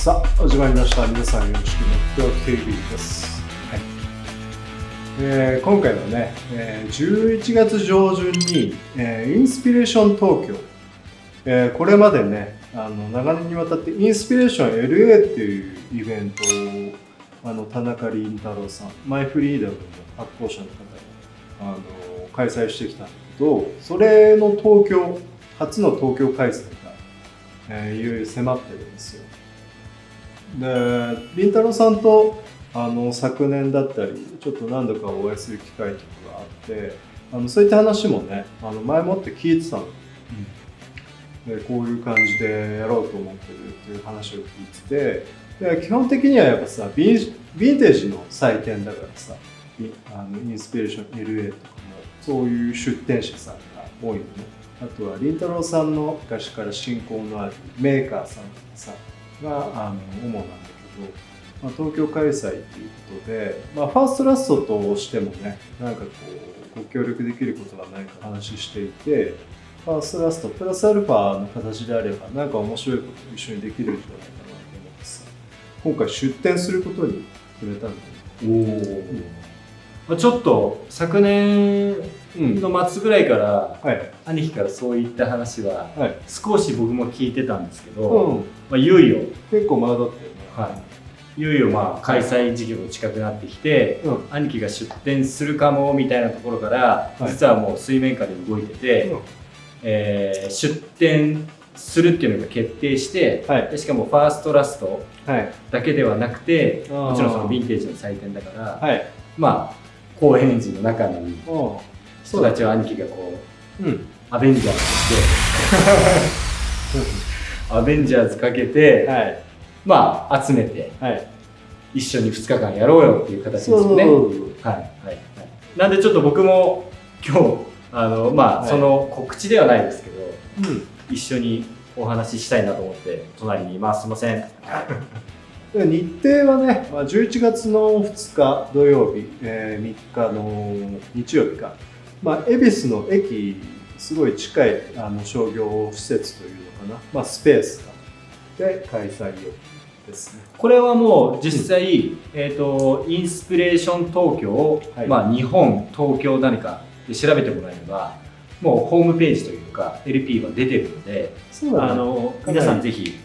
さあ始まりました。皆さんよろしくネットワーク TV です。今回はね、11月上旬に、インスピレーション東京、これまでね長年にわたってインスピレーション LA っていうイベントを田中麟太郎さん、マイフリーダムの発行者の方が開催してきたんだけど、それの初の東京開催が、いよいよ迫ってるんですよ。で、麟太郎さんと昨年だったりちょっと何度かお会いする機会とかがあってそういった話もね前もって聞いてたの、でこういう感じでやろうと思ってるっていう話を聞いてて、で基本的にはやっぱさヴィンテージの祭典だからさインスピレーション LA とかもそういう出店者さんが多いのね。あとは麟太郎さんの昔から親交のあるメーカーさんとかさが主なんだけど、東京開催ということで、ファーストラストとしてもねなんかこうご協力できることがないか話していて、ファーストラストプラスアルファの形であればなんか面白いことを一緒にできるんじゃないかなと思ってさ、今回出展することに決めたんだよね。ちょっと昨年の末ぐらいから、兄貴からそういった話は少し僕も聞いてたんですけど、いよいよ結構間だったよね。いよいよ開催時期も近くなってきて、兄貴が出店するかもみたいなところから、実はもう水面下で動いてて、出店するっていうのが決定して、でしかもファーストラストだけではなくて、もちろんそのヴィンテージの祭典だから、高円寺の中に人たちを兄貴がこう、アベンジャーズしてアベンジャーズかけて、集めて、一緒に2日間やろうよっていう形ですよね。なんでちょっと僕も今日その告知ではないですけど、一緒にお話ししたいなと思って隣にいます。すいません。日程はね、11月の2日土曜日、3日の日曜日か、恵比寿の駅すごい近い商業施設というのかな、スペースで開催予定ですね。これはもう実際、インスピレーション東京を、日本東京何かで調べてもらえればもうホームページというか LP が出てるので、皆さんぜひ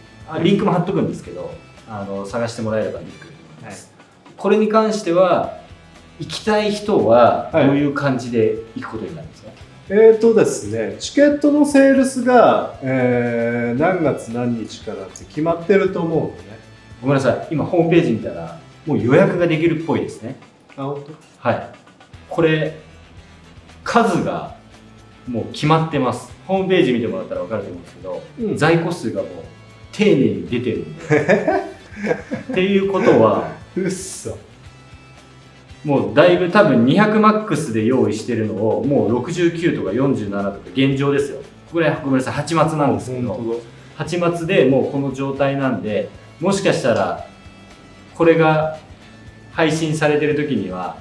リンクも貼っとくんですけど探してもらえればリンクだと思います。これに関しては行きたい人はどういう感じで行くことになるんですか？ですね、チケットのセールスが、何月何日からって決まってると思うのね。ごめんなさい、今ホームページ見たらもう予約ができるっぽいですね。本当？これ数がもう決まってます。ホームページ見てもらったら分かると思うんですけど、在庫数がもう丁寧に出てるんでっていうことはもうだいぶ多分200マックスで用意してるのをもう69とか47とか現状ですよ。これごめんなさい、8月なんですけど、8月でもうこの状態なんで、もしかしたらこれが配信されてる時には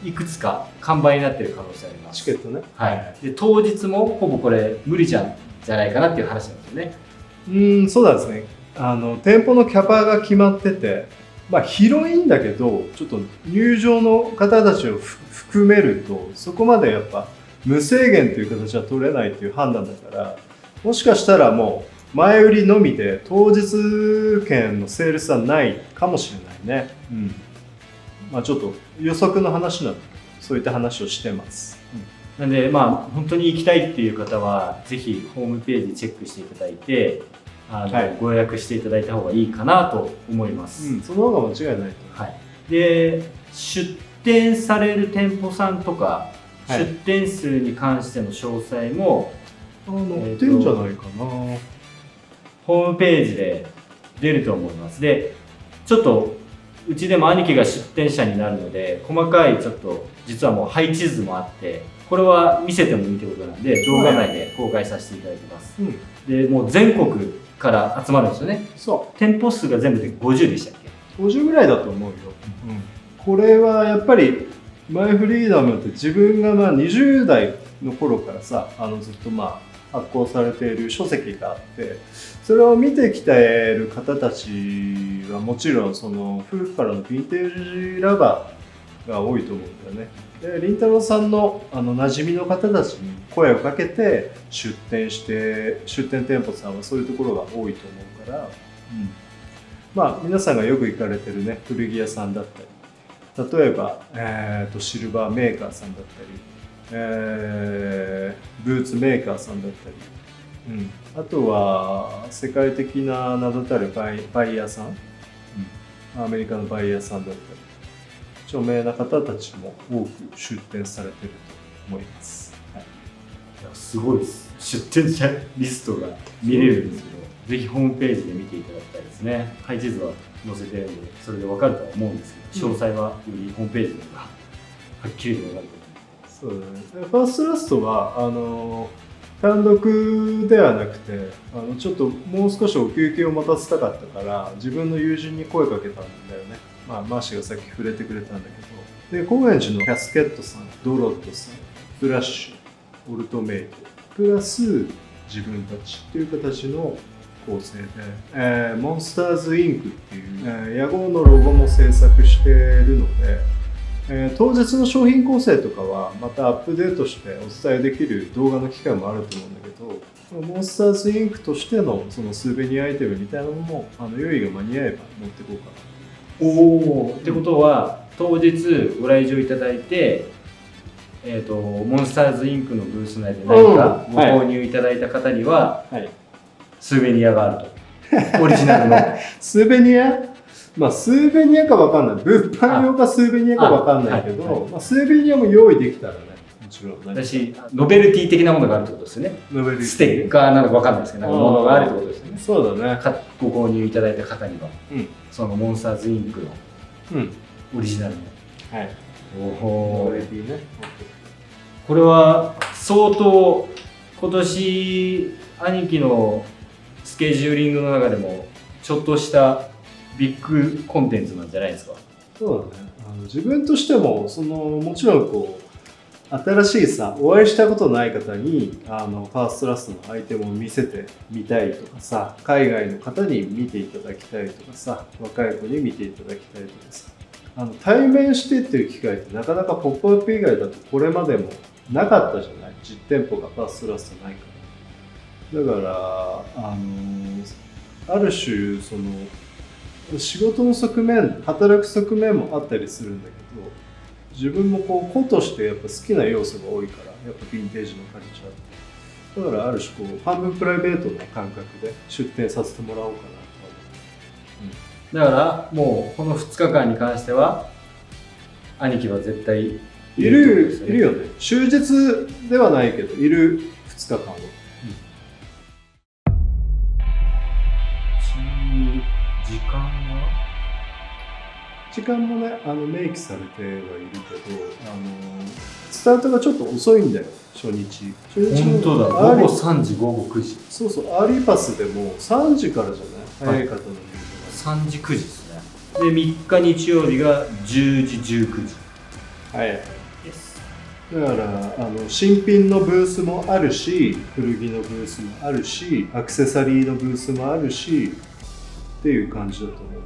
いくつか完売になってる可能性あります。チケットね。で当日もほぼこれ無理じゃないかなっていう話なんですよね。そうなんですね。店舗のキャパが決まってて、広いんだけどちょっと入場の方たちを含めるとそこまでやっぱ無制限という形は取れないという判断だから、もしかしたらもう前売りのみで当日券のセールスはないかもしれないね。ちょっと予測の話なんだけどそういった話をしてます。なんで本当に行きたいっていう方はぜひホームページチェックしていただいてご予約していただいた方がいいかなと思います。その方が間違いないと。で出店される店舗さんとか、出店数に関しての詳細も載ってんじゃないかな。ホームページで出ると思います。でちょっとうちでも兄貴が出店者になるので細かいちょっと実はもう配置図もあって、これは見せてもいいってことなんで動画内で公開させていただきます。でもう全国から集まるんですよね。店舗数が全部で50でしたっけ？50ぐらいだと思うよ。これはやっぱりマイフリーダムって自分が20代の頃からさずっと発行されている書籍があって、それを見てきている方たちはもちろんその古くからのヴィンテージラバーが多いと思うんだよね。で、りんたろーさんの馴染みの方たちに声をかけて出店店舗さんはそういうところが多いと思うから、まあ皆さんがよく行かれてるね古着屋さんだったり、例えば、シルバーメーカーさんだったり、ブーツメーカーさんだったり、あとは世界的な名だたるバイヤーさん、アメリカのバイヤーさんだったり、著名な方たちも多く出店されていると思います。いやすごいです。出店者リストが見れるんですけど、ぜひホームページで見ていただきたいですね。配置図は載せてるんで、それで分かるとは思うんですけど、詳細はよりホームページの方がはっきりと分かると思います。そうだね。ファーストラストは単独ではなくてちょっともう少しお休憩を待たせたかったから自分の友人に声かけたんだよね。マーシーがさっき触れてくれたんだけど、で高円寺のキャスケットさん、ドロットさん、フラッシュ、オルトメイトプラス自分たちっていう形の構成で、モンスターズインクっていう、屋号のロゴも制作しているので、当日の商品構成とかはまたアップデートしてお伝えできる動画の機会もあると思うんだけど、モンスターズインクとしてのそのスーベニアアイテムみたいなのも用意が間に合えば持っていこうかな。ってことは当日ご来場いただいて、モンスターズインクのブース内で何かご購入いただいた方には、スーベニアがあると。オリジナルのスーベニア、スーベニアか分かんない、物販用かスーベニアか分かんないけど、スーベニアも用意できたらね、もちろん私ノベルティ的なものがあるってことですよね。ステッカーなのか分かんないですけど、なんかものがあるってことですよね。そうだね。ご購入いただいた方には、そのモンスターズインクのオリジナルの、ノベルティね。これは相当今年兄貴のスケジューリングの中でもちょっとしたビッグコンテンツなんじゃないですか。そうだね。自分としてももちろん新しいお会いしたことない方にファーストラストのアイテムを見せてみたいとかさ、海外の方に見ていただきたいとかさ、若い子に見ていただきたいとかさ、対面してっていう機会ってなかなかポップアップ以外だとこれまでもなかったじゃない。実店舗がファーストラストないから。だからある種仕事の側面、働く側面もあったりするんだけど、自分も個としてやっぱ好きな要素が多いから、やっぱヴィンテージのカルチャーだからある種半分プライベートな感覚で出店させてもらおうかなと思う。だからもうこの2日間に関しては兄貴は絶対いるよね。終日ではないけどいる2日間は。時間もね明記されてはいるけどスタートがちょっと遅いんだよ。初日本当だ。午後3時午後9時。そうそう、アーリーパスでも3時からじゃない。早い方の見ると3時9時ですね。で3日日曜日が10時19時。だから新品のブースもあるし、古着のブースもあるし、アクセサリーのブースもあるしっていう感じだと思うので、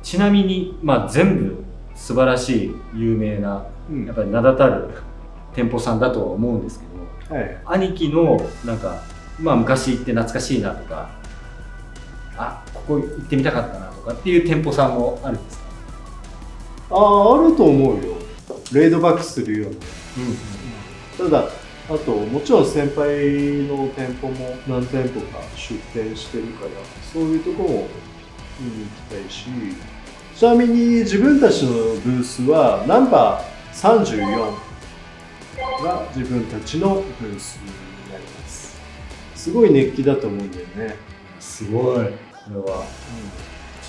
ちなみに、全部素晴らしい有名な、やっぱり名だたる店舗さんだとは思うんですけど、兄貴のなんか、昔行って懐かしいなとか、ここ行ってみたかったなとかっていう店舗さんもあるんですか？あると思うよ。レイドバックするような。ただあともちろん先輩の店舗も何店舗か出店してるから、そういうところも見に行きたいし、ちなみに自分たちのブースはナンバー34が自分たちのブースになります。すごい熱気だと思うんだよね。すごい。これは、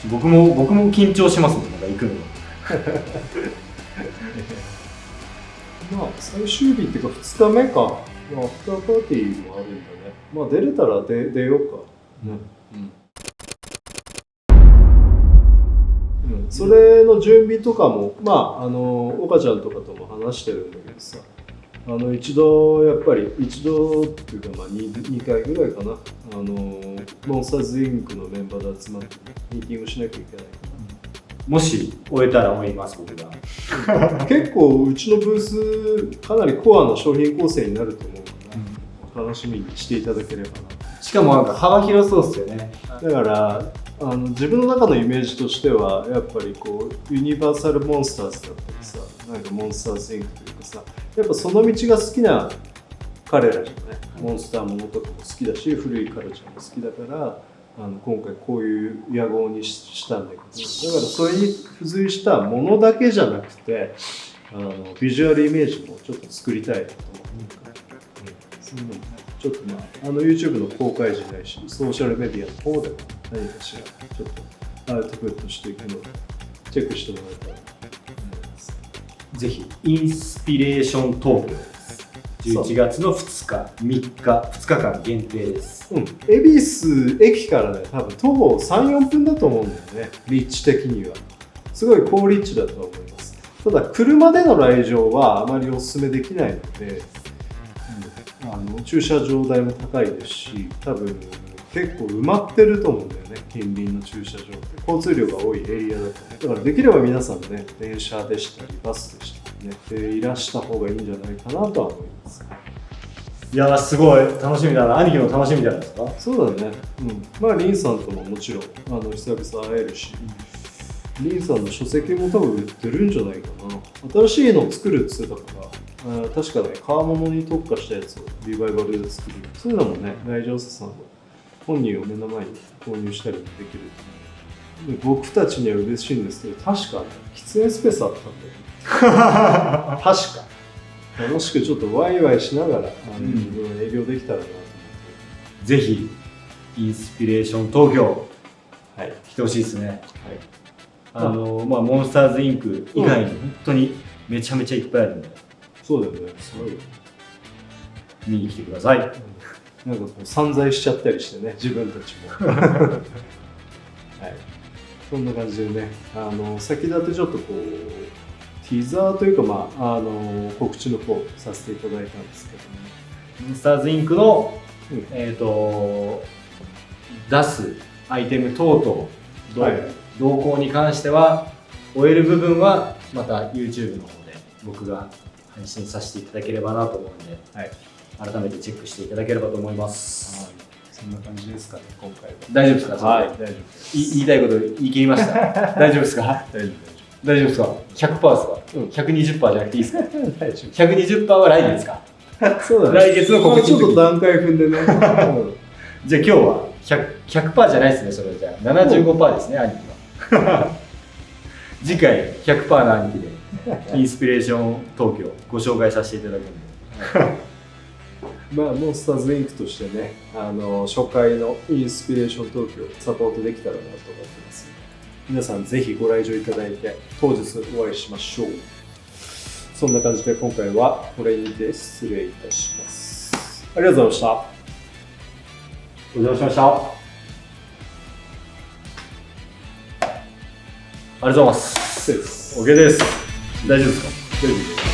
僕も緊張しますもん、なんか行くの。最終日っていうか2日目か。アフターパーティーもあるんだね。出れたら出ようか。それの準備とかも岡ちゃんとかとも話してるんだけどさ、一度やっぱり一度っていうか、まあ、2回ぐらいかな、モンスターズインクのメンバーで集まってミーティングしなきゃいけない。もし終えたら追います僕が。結構うちのブースかなりコアな商品構成になると思うから、楽しみにしていただければな。しかもなんか幅広そうですよね。だから自分の中のイメージとしてはやっぱりこうユニバーサルモンスターズだったりさ、なんかモンスターズインクというかさ、やっぱその道が好きな彼らじゃない。モンスターものとかも好きだし、古いカルチャーも好きだから今回こういう野号にしたんだけど、だからそれに付随したものだけじゃなくてビジュアルイメージもちょっと作りたいなと思うから、そういうのもちょっとYouTube の公開時ないし、ソーシャルメディアの方でも何かしらちょっとアウトプットしていくのでチェックしてもらえたらと思います。ぜひインスピレーション東京です。11月の2日、3日、2日間限定です。恵比寿駅からね、多分徒歩3、4分だと思うんだよね、立地的には。すごい高立地だと思います。ただ、車での来場はあまりお勧めできないので、駐車場代も高いですし、多分結構埋まってると思うんだよね、近隣の駐車場って。交通量が多いエリアだと。だからできれば皆さんね、電車でしたり、バスでしたりね、いらした方がいいんじゃないかなとは思います。いやーすごい楽しみだな。兄貴も楽しみじゃないですか。そうだね。まあリンさんとももちろん久々会えるし、リンさんの書籍も多分売ってるんじゃないかな。新しいのを作るって言ってたから、確かね、川物に特化したやつをリバイバルで作る。そういうのもね、来場者さんの本人を目の前に購入したりもできる。で僕たちには嬉しいんですけど、確かね、喫煙スペースあったんだよ。確か。楽しくちょっとワイワイしながら営業できたらなと思って、ぜひインスピレーション東京、はい、来てほしいですね。はい、モンスターズインク以外に本当にめちゃめちゃいっぱいあるんで、そうだよね、すごいよ。見に来てください。なんかこう散財しちゃったりしてね、自分たちも。はい、そんな感じでね、先立ってちょっとこうティザーというか、告知の方させていただいたんですけども、モンスターズインクの、出すアイテム等々、動向に関しては終える部分はまた YouTube の方で僕が配信させていただければなと思うので、改めてチェックしていただければと思います。そんな感じですかね、今回は。大丈夫ですか？はい、大丈夫です。言いたいこと言い切りました。大丈夫ですか？大丈夫。大丈夫ですか？ 100% ですか？120%じゃなくていいですか？大丈夫。120%は来月か。そうだね。来月の告知。ちょっと段階踏んでね。じゃあ今日は 100% じゃないですね、それじゃあ。75% ですね、兄貴は。次回100% の兄貴でインスピレーション東京ご紹介させていただくんで。モンスターズインクとしてね、初回のインスピレーション東京をサポートできたらなと思ってます。皆さんぜひご来場いただいて当日お会いしましょう。そんな感じで今回はこれにて失礼いたします。ありがとうございました。お邪魔しました。ありがとうございます。OK です。大丈夫ですか？大丈夫です。